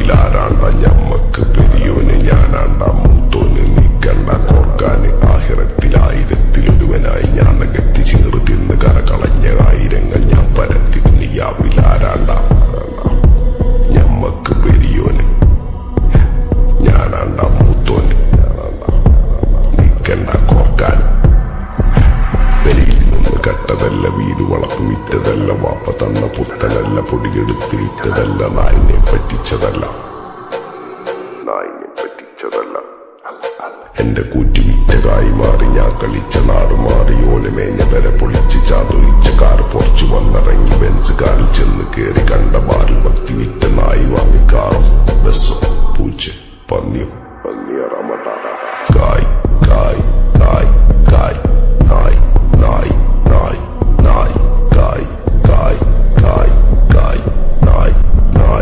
ദുനിയാവിലാരാണ്ട ഞമ്മക്ക് പെരിയോന് ഞാനാണ്ട മൂത്തോന് നിക്കണ്ട കോർക്കാന് ആഹിറത്തിലായിരത്തിലൊരുവനായി ഞാൻ നകത്തി ചേറ് തിന്ന് കരകളഞ്ഞ ആയിരങ്ങൾ ഞാൻ പരത്തി ദുനിയാവിലാരാണ്ട ഞമ്മക്ക് പെരിയോന് ഞാനാണ്ട മൂത്തോന് നിക്കണ്ട കോർക്കാൻ പെരിയിൽ നിന്ന് കട്ടതല്ല വീട് വളപ്പ് വിറ്റതല്ല വാപ്പ തന്ന പുത്തനല്ല പൊടിയെടുത്ത് വിറ്റതല്ല നായിനെ പറ്റിച്ചതല്ല എന്റെ കൂറ്റി വിറ്റകായി മാറി ഞാൻ കളിച്ച നാട് മാറി ഓലമേഞ്ഞ പെര പൊളിച്ച് ചാതൊയിച്ച കാർ പൊറച്ചു വന്നിറങ്ങി ബെൻസ് കാറിൽ ചെന്ന് കേറി കണ്ട ബാറിൽ ഭക്തി വിറ്റ നായി വാങ്ങി കാറും ബസ്സും പൂച്ച പന്നിയും